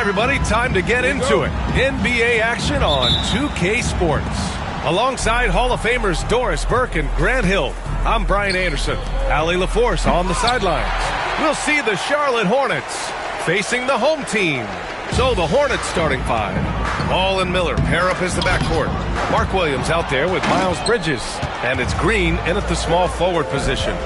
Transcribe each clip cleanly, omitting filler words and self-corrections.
everybody, time to get into it. NBA action on 2K Sports. Alongside Hall of Famers Doris Burke and Grant Hill, I'm Brian Anderson. Allie LaForce on the sidelines. We'll see the Charlotte Hornets facing the home team. So the Hornets starting five. Ball and Miller pair up as the backcourt. Mark Williams out there with Miles Bridges. And it's Green in at the small forward position.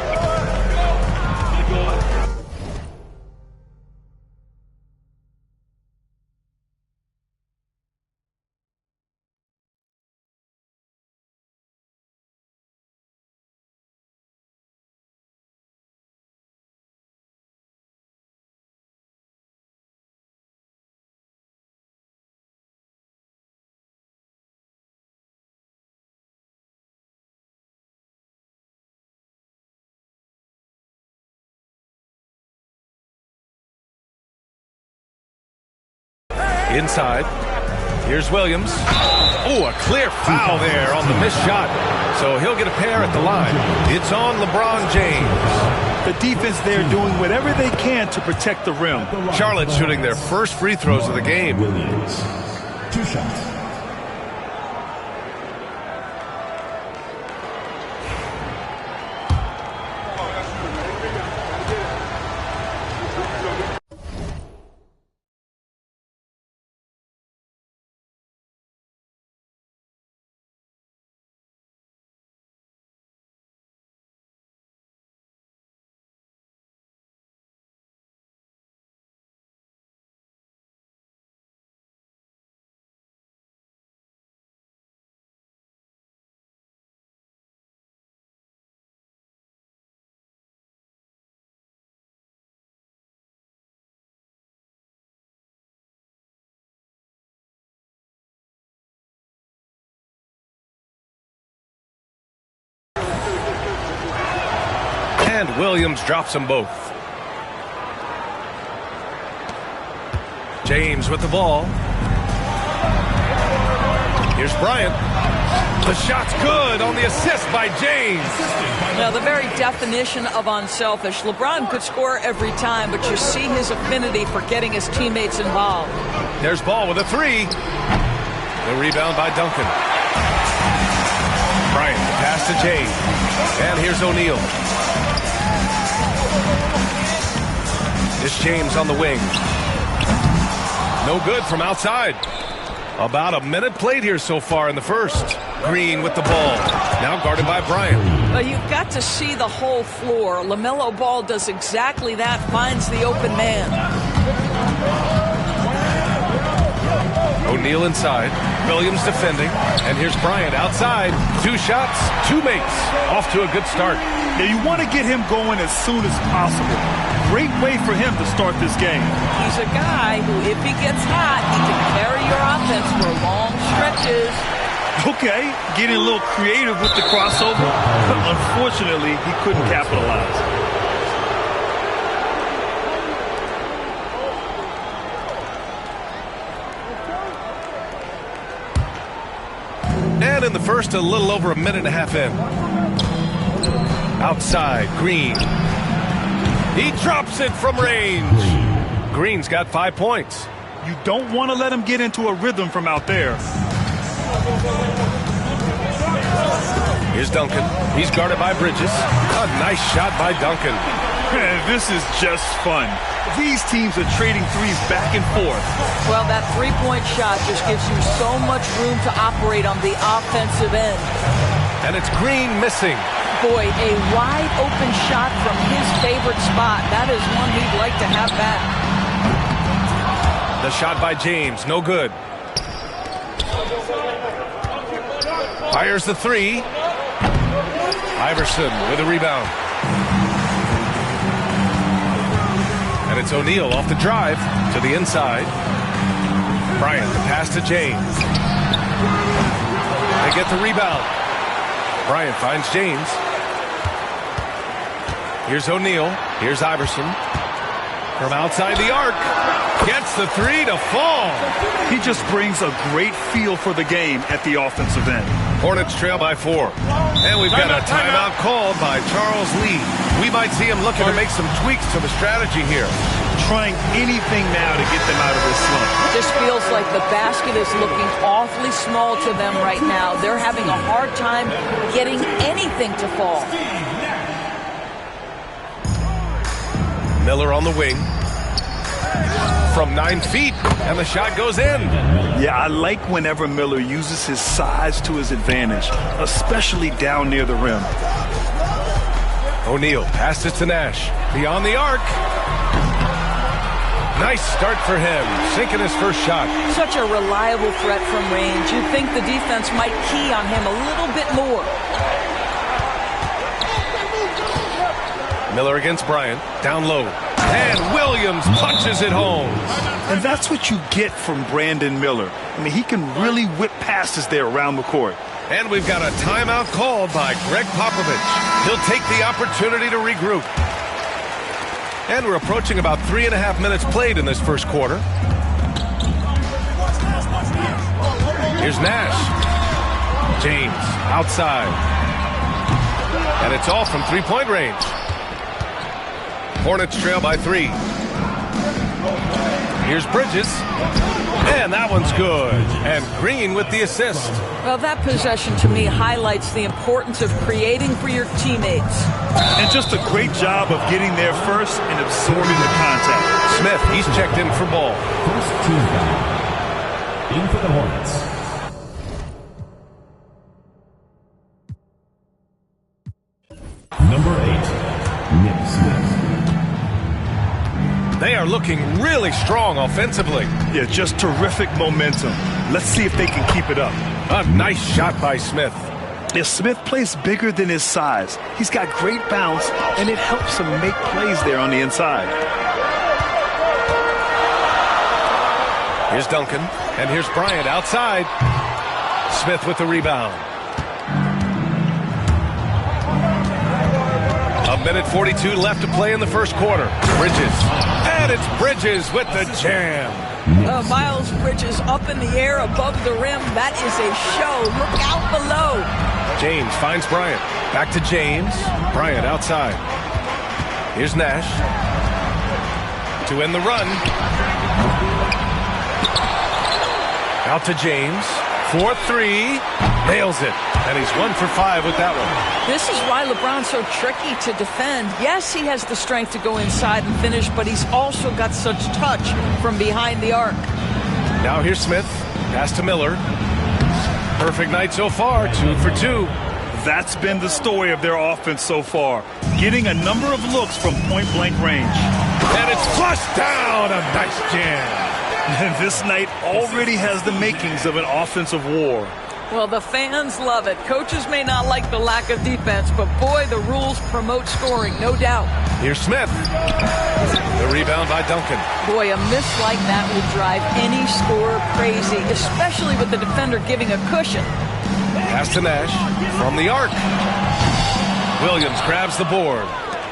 Inside, here's Williams. Oh, a clear foul there on the missed shot. So he'll get a pair at the line. It's on LeBron James. The defense there doing whatever they can to protect the rim. Charlotte shooting their first free throws of the game. Williams, 2 shots. And Williams drops them both. James with the ball. Here's Bryant. The shot's good on the assist by James. Now, the very definition of unselfish. LeBron could score every time, but you see his affinity for getting his teammates involved. There's Ball with a three. The rebound by Duncan. Bryant, pass to James. And here's O'Neal. It's James on the wing. No good from outside. About a minute played here so far in the first. Green with the ball. Now guarded by Bryant. Well, you've got to see the whole floor. LaMelo Ball does exactly that, finds the open man. O'Neal inside. Williams defending. And here's Bryant outside. 2 shots, 2 makes. Off to a good start. Now you want to get him going as soon as possible. Great way for him to start this game. He's a guy who, if he gets hot, he can carry your offense for long stretches. Okay, getting a little creative with the crossover, but unfortunately, he couldn't capitalize. And in the first, a little over a minute and a half in. Outside, Green. He drops it from range. Green's got 5 points. You don't want to let him get into a rhythm from out there. Here's Duncan. He's guarded by Bridges. A nice shot by Duncan. Man, this is just fun. These teams are trading threes back and forth. Well, that three-point shot just gives you so much room to operate on the offensive end. And it's Green missing. Boy, a wide-open shot from his favorite spot. That is one he'd like to have back. The shot by James, no good. Fires the three. Iverson with a rebound. And it's O'Neal off the drive to the inside. Bryant, the pass to James. They get the rebound. Bryant finds James. Here's O'Neal. Here's Iverson. From outside the arc. Gets the three to fall. He just brings a great feel for the game at the offensive end. Hornets trail by 4. And we've got a timeout called by Charles Lee. We might see him looking to make some tweaks to the strategy here. trying anything now to get them out of this slump. This feels like the basket is looking awfully small to them right now. They're having a hard time getting anything to fall. Miller on the wing. From 9 feet, and the shot goes in. Yeah, I like whenever Miller uses his size to his advantage, especially down near the rim. O'Neal passes it to Nash. Beyond the arc. Nice start for him, sinking his first shot. Such a reliable threat from range. You'd think the defense might key on him a little bit more. Miller against Bryant, down low. And Williams punches it home. And that's what you get from Brandon Miller. I mean, he can really whip passes there around the court. And we've got a timeout called by Greg Popovich. He'll take the opportunity to regroup. And we're approaching about 3.5 minutes played in this first quarter. Here's Nash. James outside. And it's all from three-point range. Hornets trail by 3. Here's Bridges. And that one's good. And Green with the assist. Well, that possession to me highlights the importance of creating for your teammates. And just a great job of getting there first and absorbing the contact. Smith, he's checked in for ball. First team foul. In for the Hornets. Number 8, Nick Smith. They are looking really strong offensively. Yeah, just terrific momentum. Let's see if they can keep it up. A nice shot by Smith. Yeah, Smith plays bigger than his size. He's got great bounce, and it helps him make plays there on the inside. Here's Duncan, and here's Bryant outside. Smith with the rebound. 1:42 left to play in the first quarter. Bridges. And it's Bridges with the jam. Miles Bridges up in the air above the rim. That is a show. Look out below. James finds Bryant. Back to James. Bryant outside. Here's Nash. To end the run. Out to James. 4-3. Nails it. And he's 1 for 5 with that one. This is why LeBron's so tricky to defend. Yes, he has the strength to go inside and finish, but he's also got such touch from behind the arc. Now here's Smith. Pass to Miller. Perfect night so far. 2 for 2. That's been the story of their offense so far. Getting a number of looks from point-blank range. And it's flushed down. A nice jam. And this night already has the makings of an offensive war. Well, the fans love it. Coaches may not like the lack of defense, but boy, the rules promote scoring, no doubt. Here's Smith. The rebound by Duncan. Boy, a miss like that would drive any scorer crazy, especially with the defender giving a cushion. Pass to Nash from the arc. Williams grabs the board.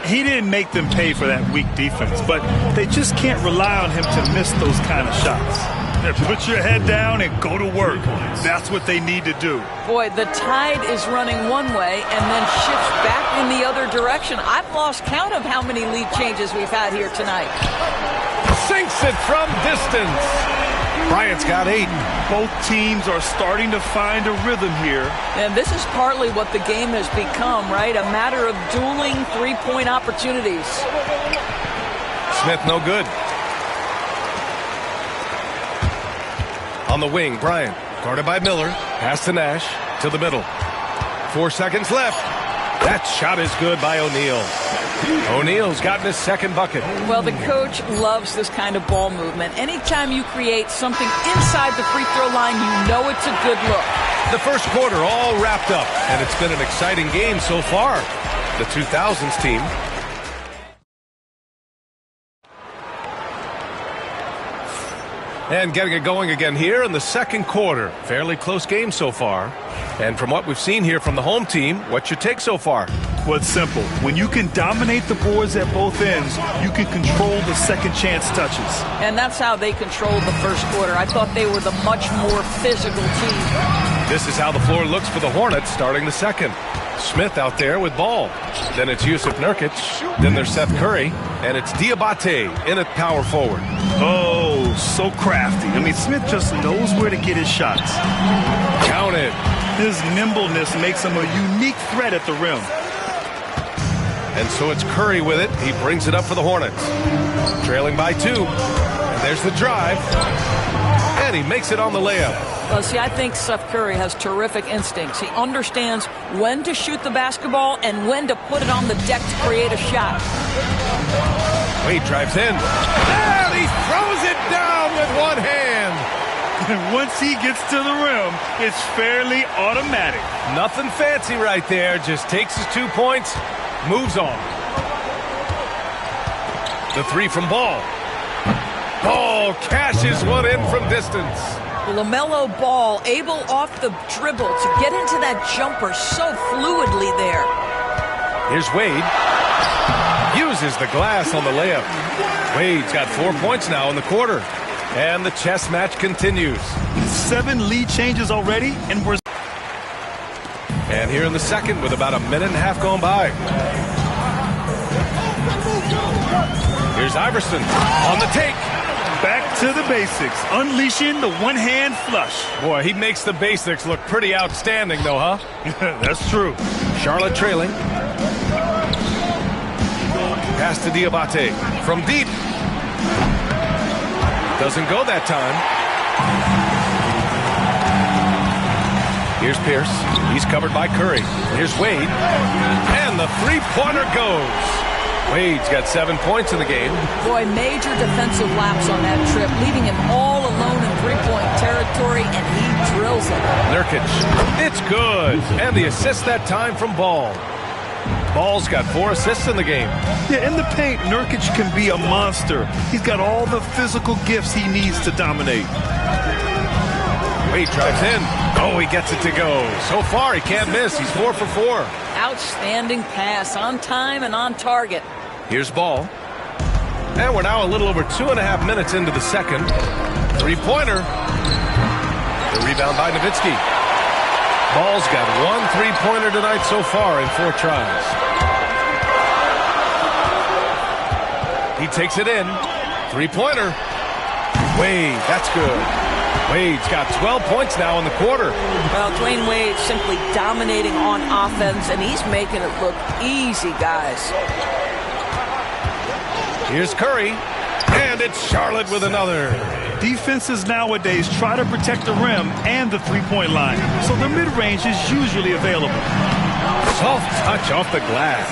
He didn't make them pay for that weak defense, but they just can't rely on him to miss those kind of shots. Put your head down and go to work. That's what they need to do. Boy, the tide is running one way and then shifts back in the other direction. I've lost count of how many lead changes we've had here tonight. Sinks it from distance. Bryant's got 8. Both teams are starting to find a rhythm here. And this is partly what the game has become, right? A matter of dueling three-point opportunities. Smith no good. On the wing, Bryant, guarded by Miller. Pass to Nash, to the middle. 4 seconds left. That shot is good by O'Neal. O'Neal's gotten his second bucket. Well, the coach loves this kind of ball movement. Anytime you create something inside the free throw line, you know it's a good look. The first quarter all wrapped up, and it's been an exciting game so far. The 2000s team. And getting it going again here in the second quarter. Fairly close game so far. And from what we've seen here from the home team, what's your take so far? Well, it's simple. When you can dominate the boards at both ends, you can control the second chance touches. And that's how they controlled the first quarter. I thought they were the much more physical team. This is how the floor looks for the Hornets starting the second. Smith out there with ball. Then it's Jusuf Nurkic. Then there's Seth Curry. And it's Diabate in at power forward. Oh, so crafty. I mean, Smith just knows where to get his shots. Counted. His nimbleness makes him a unique threat at the rim. And so it's Curry with it. He brings it up for the Hornets. Trailing by 2. And there's the drive. And he makes it on the layup. Well, see, I think Seth Curry has terrific instincts. He understands when to shoot the basketball and when to put it on the deck to create a shot. Wade drives in. And he throws it down with one hand. And once he gets to the rim, it's fairly automatic. Nothing fancy right there. Just takes his 2 points, moves on. The 3 from Ball. Ball cashes one in from distance. LaMelo Ball able off the dribble to get into that jumper so fluidly there. Here's Wade. Uses the glass on the layup. Wade's got 4 points now in the quarter. And the chess match continues. 7 lead changes already, and we're... And here in the second with about a minute and a half going by. Here's Iverson on the take. Back to the basics, unleashing the one-hand flush. Boy, he makes the basics look pretty outstanding, though, huh? That's true. Charlotte trailing. Pass to Diabate from deep. Doesn't go that time. Here's Pierce. He's covered by Curry. Here's Wade. And the three-pointer goes. Wade's got 7 points in the game. Boy, major defensive lapse on that trip, leaving him all alone in three-point territory, and he drills it. Nurkic. It's good. And the assist that time from Ball. Ball's got 4 assists in the game. Yeah, in the paint, Nurkic can be a monster. He's got all the physical gifts he needs to dominate. Wade drives in. Oh, he gets it to go. So far, he can't miss. He's 4 for 4. Outstanding pass, on time and on target. Here's Ball. And we're now a little over 2.5 minutes into the second. Three-pointer. The rebound by Nowitzki. Ball's got 1 three-pointer tonight so far in 4 tries. He takes it in. Three-pointer. Wade, that's good. Wade's got 12 points now in the quarter. Well, Dwayne Wade simply dominating on offense, and he's making it look easy, guys. Here's Curry, and it's Charlotte with another. Defenses nowadays try to protect the rim and the three-point line, so the mid-range is usually available. Soft touch off the glass.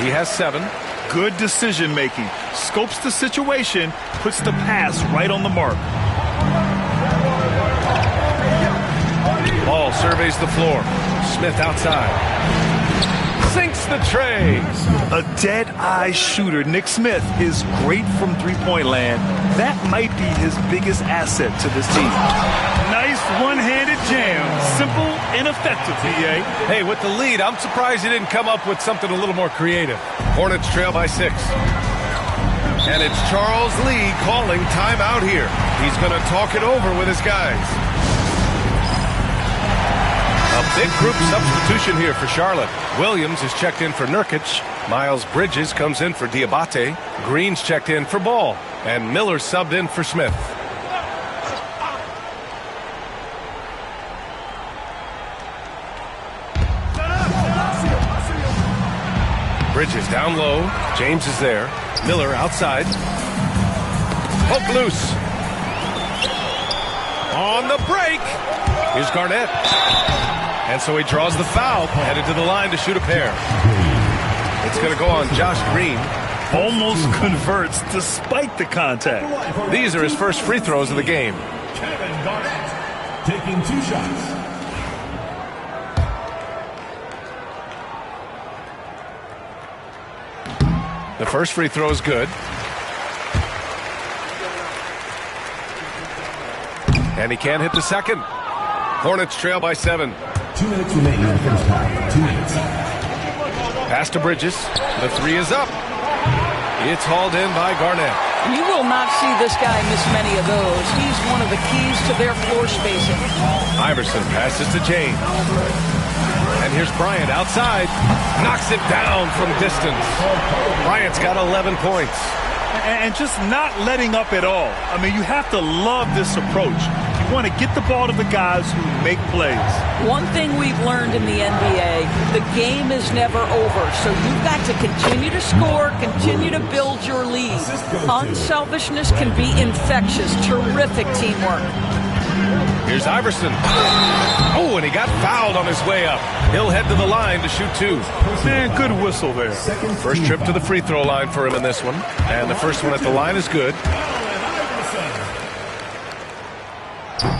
He has 7. Good decision-making. Scopes the situation, puts the pass right on the mark. Ball surveys the floor. Smith outside. Sinks the tray. A dead-eye shooter. Nick Smith is great from three-point land. That might be his biggest asset to this team. Nice one-handed jam. Simple and effective, B.A. Hey, with the lead, I'm surprised he didn't come up with something a little more creative. Hornets trail by 6. And it's Charles Lee calling timeout here. He's going to talk it over with his guys. A big group substitution here for Charlotte. Williams is checked in for Nurkic. Miles Bridges comes in for Diabate. Green's checked in for Ball. And Miller subbed in for Smith. Bridges down low. James is there. Miller outside. Poke loose. On the break. Here's Garnett. And so he draws the foul, headed to the line to shoot a pair. It's going to go on Josh Green. Almost converts despite the contact. These are his first free throws of the game. Kevin Garnett taking 2 shots. The first free throw is good. And he can't hit the second. Hornets trail by 7. 2 minutes remaining in the first half. 2 minutes. Pass to Bridges. The 3 is up. It's hauled in by Garnett. You will not see this guy miss many of those. He's one of the keys to their floor spacing. Iverson passes to James. And And here's Bryant outside. Knocks it down from distance. Bryant's got 11 points. And just not letting up at all. I mean, you have to love this approach. You want to get the ball to the guys who make plays. One thing we've learned in the NBA, the game is never over. So you've got to continue to score, continue to build your lead. Unselfishness can be infectious. Terrific teamwork. Here's Iverson. Oh, and he got fouled on his way up. He'll head to the line to shoot 2. Man, good whistle there. First trip to the free throw line for him in this one. And the first one at the line is good.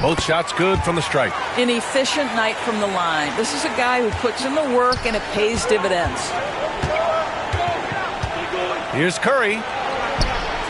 Both shots good from the strike. An efficient night from the line. This is a guy who puts in the work and it pays dividends. Here's Curry.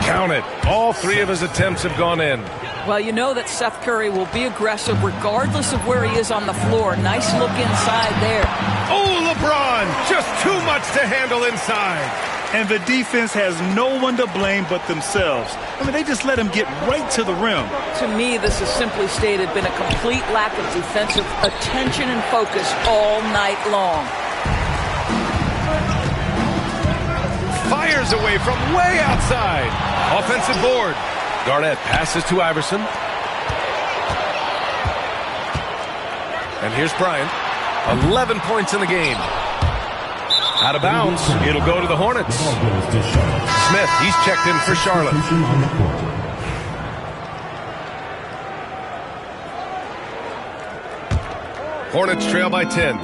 Count it. All 3 of his attempts have gone in. Well, you know that Seth Curry will be aggressive regardless of where he is on the floor. Nice look inside there. Oh, LeBron! Just too much to handle inside. And the defense has no one to blame but themselves. I mean, they just let him get right to the rim. To me, this has simply stated been a complete lack of defensive attention and focus all night long. Fires away from way outside. Offensive board. Garnett passes to Iverson. And here's Bryant. 11 points in the game. Out of bounds. It'll go to the Hornets. Smith, he's checked in for Charlotte. Hornets trail by 10.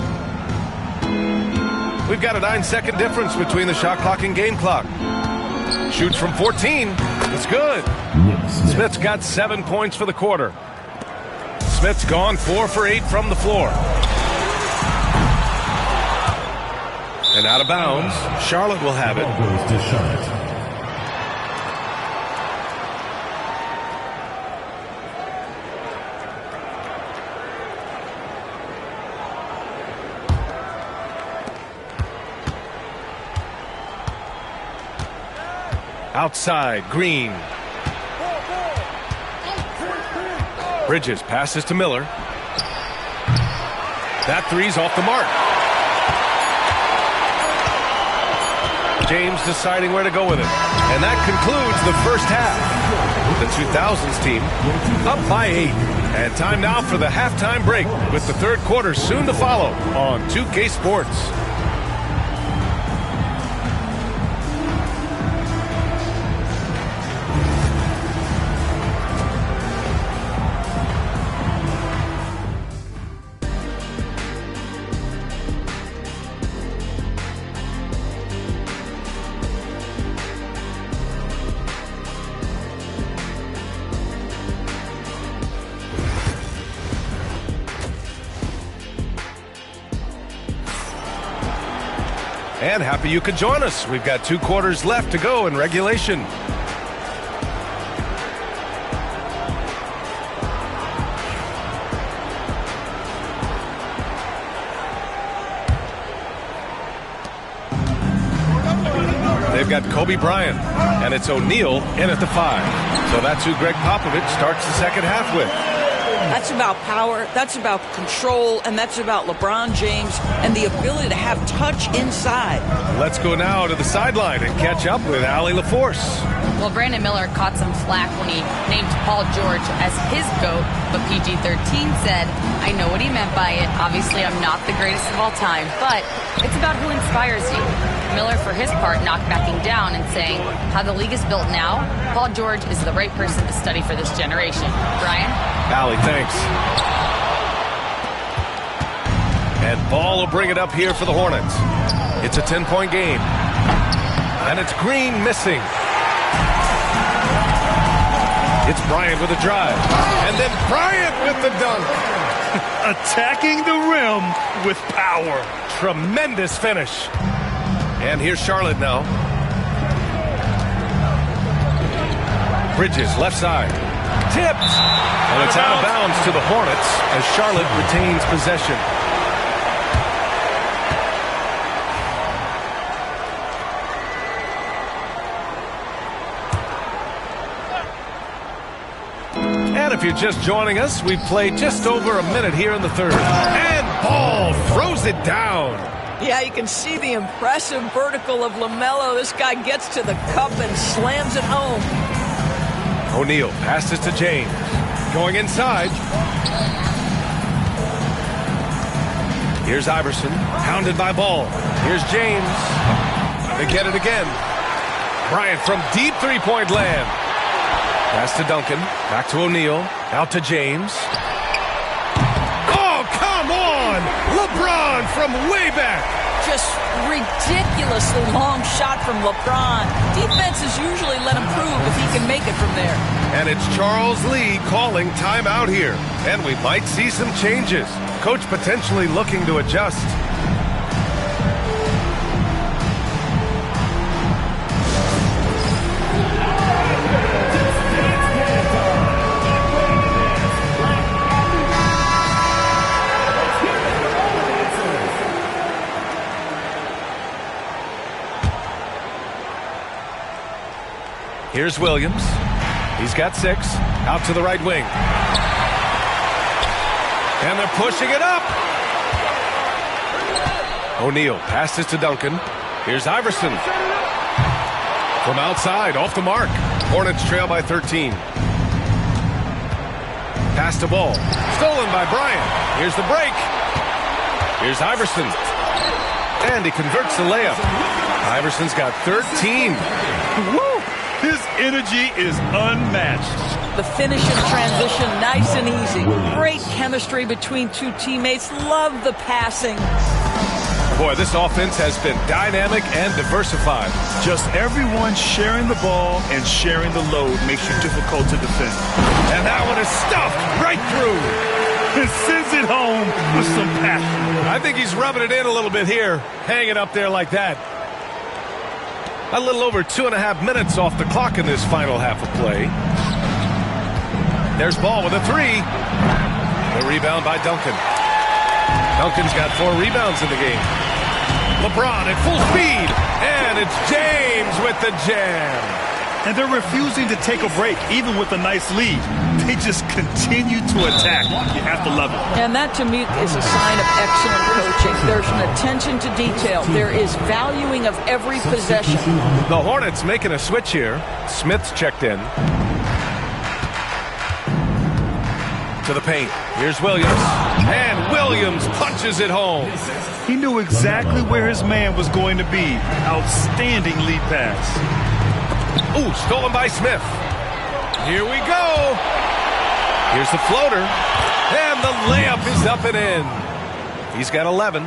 We've got a 9-second difference between the shot clock and game clock. Shoots from 14. It's good. Smith's got 7 points for the quarter. Smith's gone 4 for 8 from the floor. And out of bounds. Charlotte will have it. Outside, Green. Bridges passes to Miller. That three's off the mark. James deciding where to go with it. And that concludes the first half. The 2000s team up by 8. And time now for the halftime break with the third quarter soon to follow on 2K Sports. And happy you could join us. We've got 2 quarters left to go in regulation. They've got Kobe Bryant, and it's O'Neal in at the 5. So that's who Greg Popovich starts the second half with. That's about power, that's about control, and that's about LeBron James and the ability to have touch inside. Let's go now to the sideline and catch up with Allie LaForce. Well, Brandon Miller caught some flack when he named Paul George as his GOAT, but PG-13 said, I know what he meant by it. Obviously, I'm not the greatest of all time, but it's about who inspires you. Miller, for his part, not backing down and saying, how the league is built now, Paul George is the right person to study for this generation. Brian? Allie, thanks. And Ball will bring it up here for the Hornets. It's a 10-point game. And it's Green missing. It's Bryant with a drive. And then Bryant with the dunk. Attacking the rim with power. Tremendous finish. And here's Charlotte now. Bridges, left side. Tipped. And it's out of bounds to the Hornets as Charlotte retains possession. And if you're just joining us, we've played just over a minute here in the third. And Ball throws it down. Yeah, you can see the impressive vertical of LaMelo. This guy gets to the cup and slams it home. O'Neal passes to James. Going inside. Here's Iverson, pounded by Ball. Here's James. They get it again. Bryant from deep three-point land. Pass to Duncan. Back to O'Neal. Out to James. Oh, come on! LeBron from way back. Just ridiculously long shot from LeBron. Defenses usually let him prove if he can make it from there. And it's Charles Lee calling timeout here. And we might see some changes. Coach potentially looking to adjust. Here's Williams. He's got 6. Out to the right wing. And they're pushing it up. O'Neal passes to Duncan. Here's Iverson. From outside, off the mark. Hornets trail by 13. Pass to Ball. Stolen by Bryant. Here's the break. Here's Iverson. And he converts the layup. Iverson's got 13. Woo! His energy is unmatched. The finish in transition, nice and easy. Great chemistry between two teammates. Love the passing. Boy, this offense has been dynamic and diversified. Just everyone sharing the ball and sharing the load makes you difficult to defend. And that one is stuffed right through. And sends it home with some passion. I think he's rubbing it in a little bit here, hanging up there like that. A little over 2.5 minutes off the clock in this final half of play. There's Ball with a 3. The rebound by Duncan. Duncan's got 4 rebounds in the game. LeBron at full speed. And it's James with the jam. And they're refusing to take a break, even with a nice lead. They just continue to attack. You have to love it. And that, to me, is a sign of excellent coaching. There's an attention to detail. There is valuing of every possession. The Hornets making a switch here. Smith's checked in. To the paint. Here's Williams. And Williams punches it home. He knew exactly where his man was going to be. Outstanding lead pass. Ooh, stolen by Smith. Here we go. Here's the floater. And the layup is up and in. He's got 11.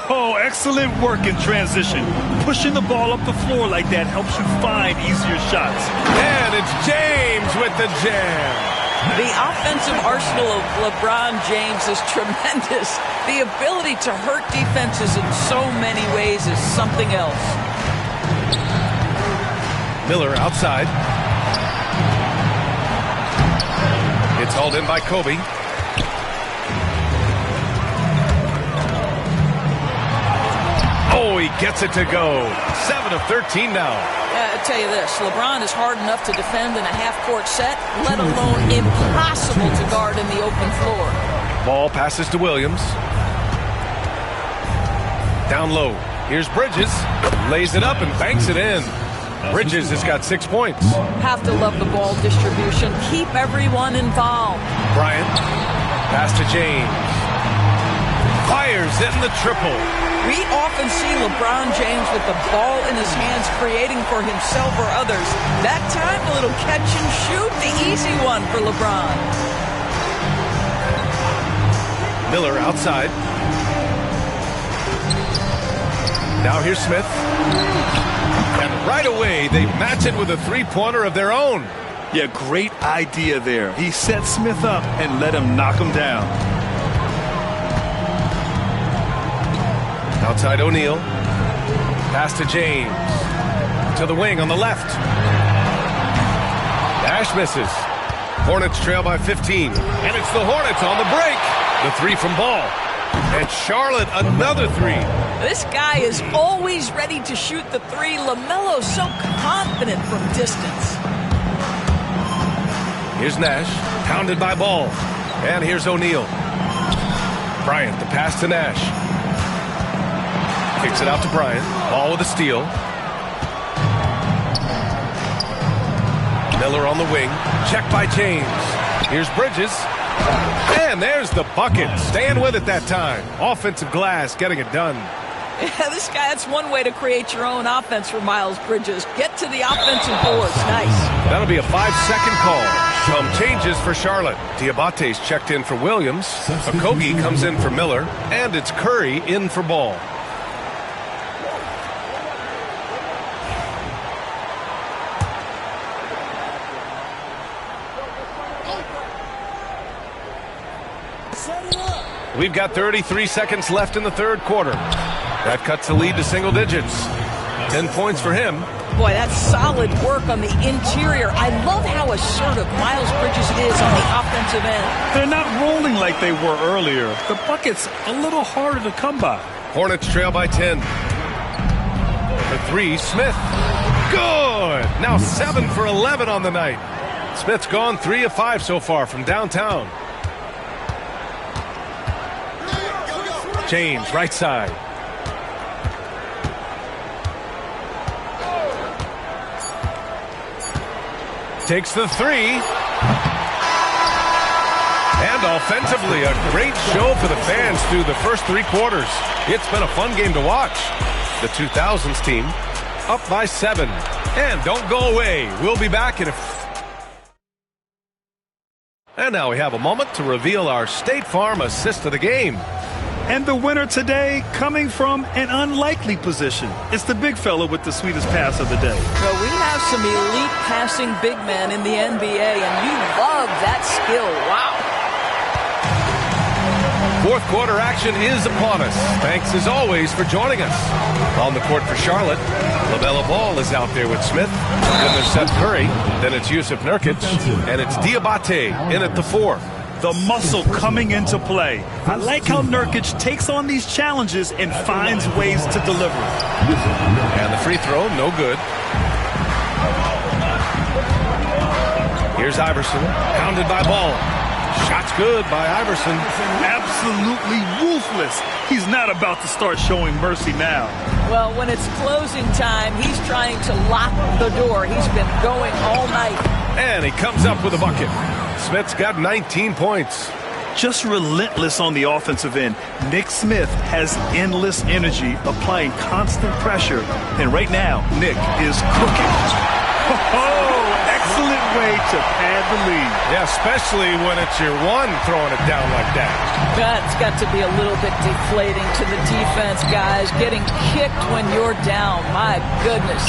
Oh, excellent work in transition. Pushing the ball up the floor like that helps you find easier shots. And it's James with the jam. The offensive arsenal of LeBron James is tremendous. The ability to hurt defenses in so many ways is something else. Miller outside. It's hauled in by Kobe. Oh, he gets it to go. 7 of 13 now. I'll tell you this, LeBron is hard enough to defend in a half-court set, let alone impossible to guard in the open floor. Ball passes to Williams. Down low. Here's Bridges. Lays it up and banks it in. Bridges has got 6 points. Have to love the ball distribution. Keep everyone involved. Bryant. Pass to James. Fires in the triple. We often see LeBron James with the ball in his hands creating for himself or others. That time, a little catch and shoot, the easy one for LeBron. Miller outside. Now here's Smith. And right away, they match it with a three-pointer of their own. Yeah, great idea there. He set Smith up and let him knock him down. Outside O'Neal. Pass to James. To the wing on the left. Nash misses. Hornets trail by 15. And it's the Hornets on the break. The 3 from Ball. And Charlotte another 3. This guy is always ready to shoot the 3. LaMelo's so confident from distance. Here's Nash. Pounded by Ball. And here's O'Neal. Bryant, the pass to Nash. Kicks it out to Bryant. Ball with a steal. Miller on the wing. Check by James. Here's Bridges. And there's the bucket. Staying with it that time. Offensive glass getting it done. Yeah, this guy, that's one way to create your own offense for Miles Bridges. Get to the offensive boards. Nice. That'll be a 5-second call. Some changes for Charlotte. Diabate's checked in for Williams. Okogie comes in for Miller. And it's Curry in for Ball. We've got 33 seconds left in the third quarter. That cuts the lead to single digits. 10 points for him. Boy, that's solid work on the interior. I love how assertive Miles Bridges is on the offensive end. They're not rolling like they were earlier. The bucket's a little harder to come by. Hornets trail by 10. For 3, Smith. Good! Now 7 for 11 on the night. Smith's gone 3 of 5 so far from downtown. James, right side. Takes the 3. And offensively, a great show for the fans through the first 3 quarters. It's been a fun game to watch. The 2000s team up by 7. And don't go away. We'll be back in a... And now we have a moment to reveal our State Farm assist of the game. And the winner today coming from an unlikely position. It's the big fella with the sweetest pass of the day. Well, we have some elite passing big men in the NBA, and you love that skill. Wow. Fourth quarter action is upon us. Thanks as always for joining us. On the court for Charlotte, LaMelo Ball is out there with Smith. Then there's Seth Curry. Then it's Jusuf Nurkic. And it's Diabate in at the 4. The muscle coming into play. I like how Nurkic takes on these challenges and finds ways to deliver. And the free throw, no good. Here's Iverson, pounded by Ball. Shot's good by Iverson. Absolutely ruthless. He's not about to start showing mercy now. Well, when it's closing time, he's trying to lock the door. He's been going all night. And he comes up with a bucket. Smith's got 19 points. Just relentless on the offensive end. Nick Smith has endless energy, applying constant pressure. And right now, Nick is cooking. Oh, excellent way to pad the lead. Yeah, especially when it's your one throwing it down like that. That's got to be a little bit deflating to the defense, guys. Getting kicked when you're down. My goodness.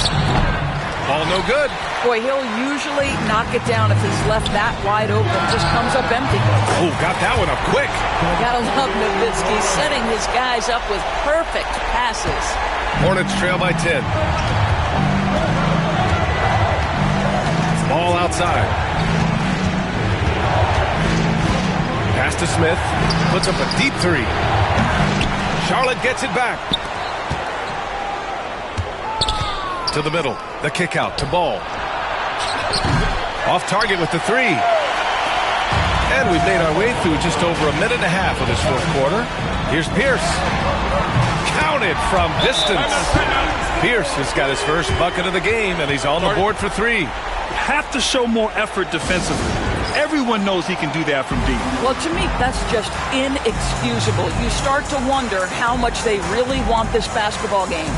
Ball no good. Boy, he'll usually knock it down if he's left that wide open. Just comes up empty. Oh, got that one up quick. You gotta love Nowitzki setting his guys up with perfect passes. Hornets trail by 10. Ball outside. Pass to Smith. Puts up a deep 3. Charlotte gets it back. To the middle. The kick out to Ball. Off target with the 3. And we've made our way through just over a minute and a half of this fourth quarter. Here's Pierce. Counted from distance. Pierce has got his first bucket of the game, and he's on the board for 3. Have to show more effort defensively. Everyone knows he can do that from deep. Well, to me, that's just inexcusable. You start to wonder how much they really want this basketball game.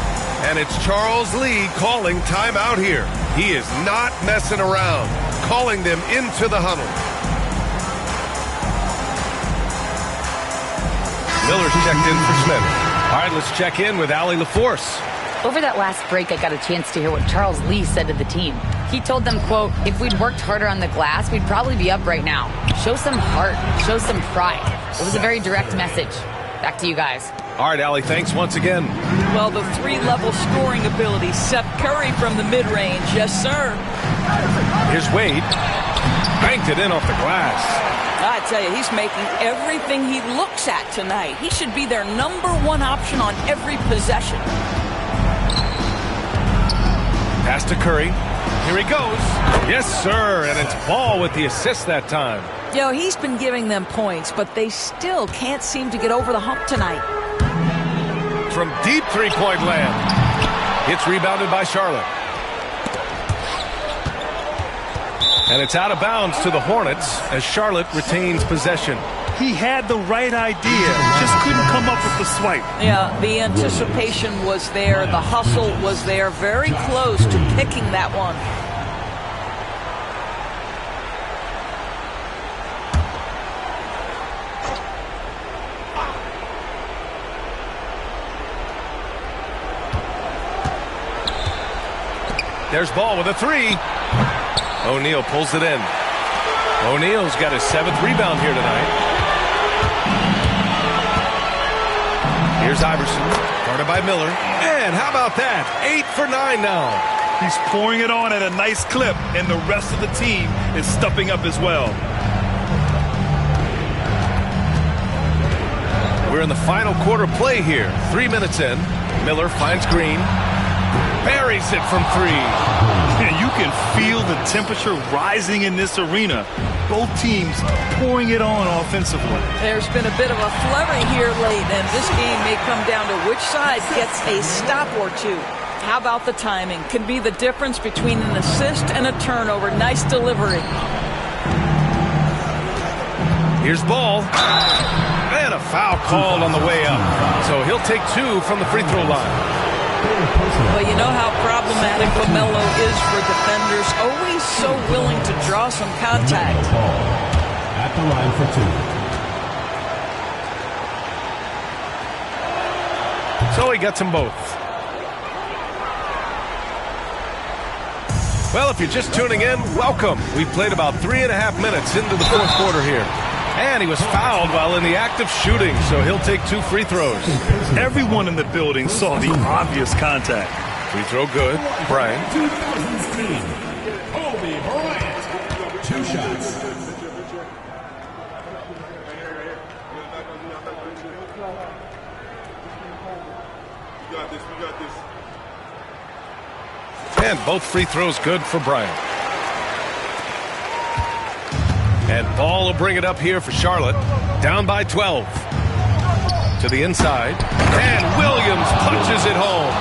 And it's Charles Lee calling timeout here. He is not messing around, calling them into the huddle. Miller's checked in for Smith. All right, let's check in with Allie LaForce. Over that last break, I got a chance to hear what Charles Lee said to the team. He told them, quote, if we'd worked harder on the glass, we'd probably be up right now. Show some heart. Show some pride. It was a very direct message. Back to you guys. All right, Allie, thanks once again. Well, the 3-level scoring ability. Seth Curry from the mid-range. Yes, sir. Here's Wade. Banked it in off the glass. I tell you, he's making everything he looks at tonight. He should be their #1 option on every possession. Pass to Curry. Here he goes. Yes, sir. And it's Ball with the assist that time. You know, he's been giving them points, but they still can't seem to get over the hump tonight. From deep three-point land. It's rebounded by Charlotte. And it's out of bounds to the Hornets as Charlotte retains possession. He had the right idea, just couldn't come up with the swipe. Yeah, the anticipation was there. The hustle was there. Very close to picking that one. There's Ball with a three. O'Neal pulls it in. O'Neal's got his 7th rebound here tonight. Here's Iverson, guarded by Miller. And how about that? 8 for 9 now. He's pouring it on at a nice clip, and the rest of the team is stepping up as well. We're in the final quarter play here. 3 minutes in. Miller finds Green. Buries it from 3. And you can feel the temperature rising in this arena. Both teams pouring it on offensively. There's been a bit of a flurry here late, and this game may come down to which side gets a stop or two. How about the timing? Can be the difference between an assist and a turnover. Nice delivery. Here's Ball. And a foul called on the way up. So he'll take 2 from the free throw line. Well, you know how problematic LaMelo is for defenders. Always so willing to draw some contact. At the line for 2. So he gets them both. Well, if you're just tuning in, welcome. We've played about 3.5 minutes into the 4th quarter here. And he was fouled while in the act of shooting, so he'll take 2 free throws. Everyone in the building saw the obvious contact. Free throw good. Bryant. 2016, Kobe Bryant. 2 shots. And both free throws good for Bryant. And Ball will bring it up here for Charlotte. Down by 12. To the inside. And Williams punches it home.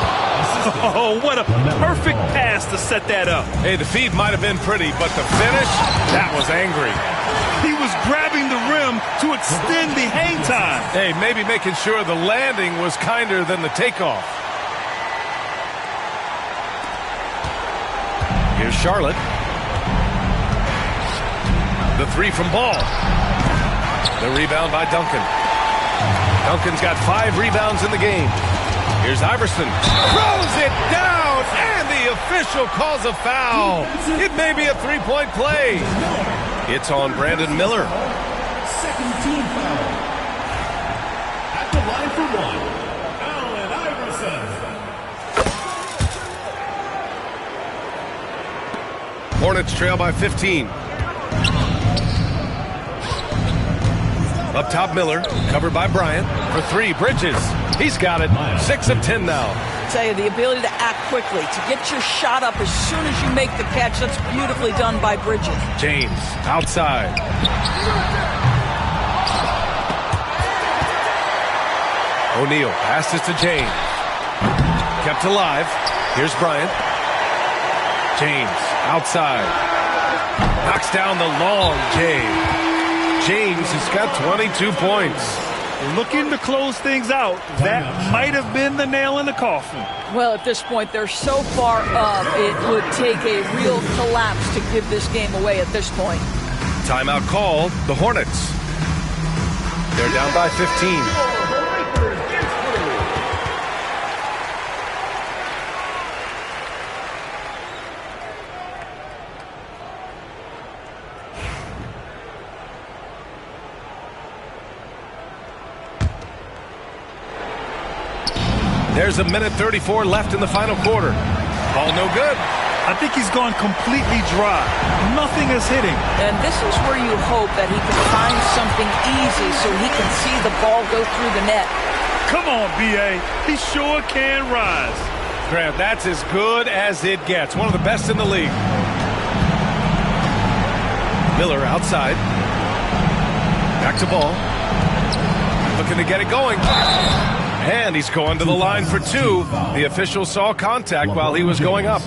Oh, what a perfect pass to set that up. Hey, the feed might have been pretty, but the finish, that was angry. He was grabbing the rim to extend the hang time. Hey, maybe making sure the landing was kinder than the takeoff. Here's Charlotte. The 3 from Ball. The rebound by Duncan. Duncan's got 5 rebounds in the game. Here's Iverson. Throws it down, and the official calls a foul. It may be a 3-point play. It's on Brandon Miller. 2nd team foul. At the line for 1, Allen Iverson. Hornets trail by 15. Up top, Miller, covered by Bryant. For 3, Bridges. He's got it. 6 of 10 now. I tell you, the ability to act quickly, to get your shot up as soon as you make the catch, that's beautifully done by Bridges. James, outside. O'Neal passes to James. Kept alive. Here's Bryant. James, outside. Knocks down the long James. James has got 22 points. Looking to close things out. That might have been the nail in the coffin. Well, at this point, they're so far up, it would take a real collapse to give this game away at this point. Timeout called. The Hornets. They're down by 15. There's a minute 34 left in the final quarter. Ball no good. I think he's gone completely dry. Nothing is hitting. And this is where you hope that he can find something easy so he can see the ball go through the net. Come on, B.A. He sure can rise. Grant, that's as good as it gets. One of the best in the league. Miller outside. back to ball. Looking to get it going. And he's going to the line for two. The official saw contact while he was going up.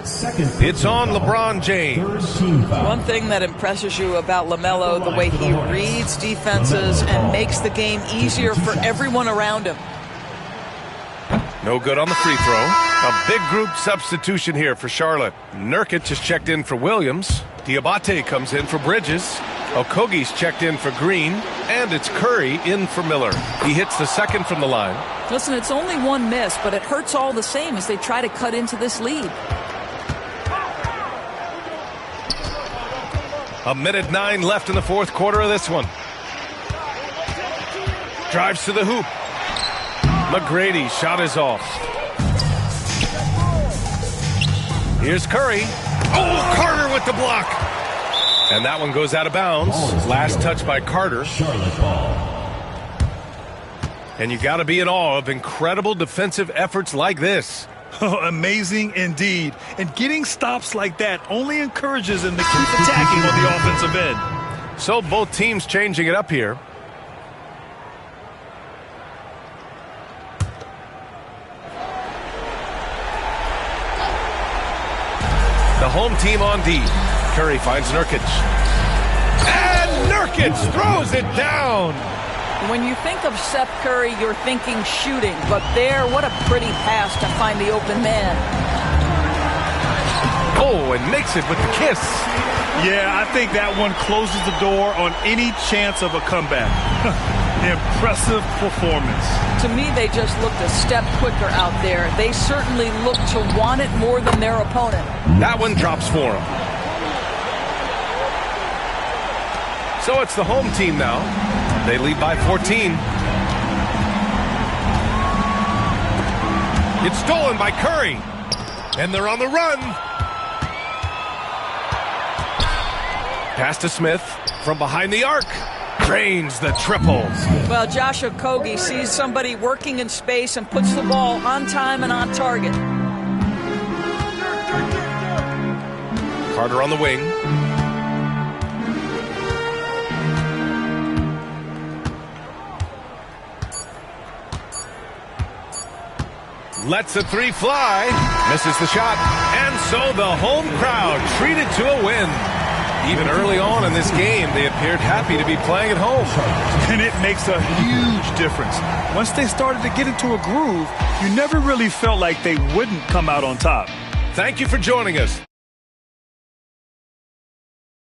It's on LeBron James. One thing that impresses you about LaMelo, the way he reads defenses and makes the game easier for everyone around him. No good on the free throw. A big group substitution here for Charlotte. Nurkic has checked in for Williams. Diabate comes in for Bridges. Okogie's checked in for Green. And it's Curry in for Miller. He hits the second from the line. Listen, it's only one miss, but it hurts all the same as they try to cut into this lead. A minute 9 left in the fourth quarter of this one. Drives to the hoop. McGrady shot is off. Here's Curry. Oh, Carter with the block. And that one goes out of bounds. Last touch by Carter. And you got to be in awe of incredible defensive efforts like this. Amazing indeed. And getting stops like that only encourages them to keep attacking on the offensive end. So both teams changing it up here. The home team on D. Curry finds Nurkic. And Nurkic throws it down. When you think of Seth Curry, you're thinking shooting. But there, what a pretty pass to find the open man. Oh, and makes it with the kiss. Yeah, I think that one closes the door on any chance of a comeback. Impressive performance. To me, they just looked a step quicker out there. They certainly looked to want it more than their opponent. That one drops for him. So it's the home team now. They lead by 14. It's stolen by Curry. And they're on the run. Pass to Smith from behind the arc. Drains the triple. Well, Josh Okogie sees somebody working in space and puts the ball on time and on target. Carter on the wing. Lets a three fly. Misses the shot. And so the home crowd treated to a win. Even early on in this game, they appeared happy to be playing at home. And it makes a huge difference. Once they started to get into a groove, you never really felt like they wouldn't come out on top. Thank you for joining us.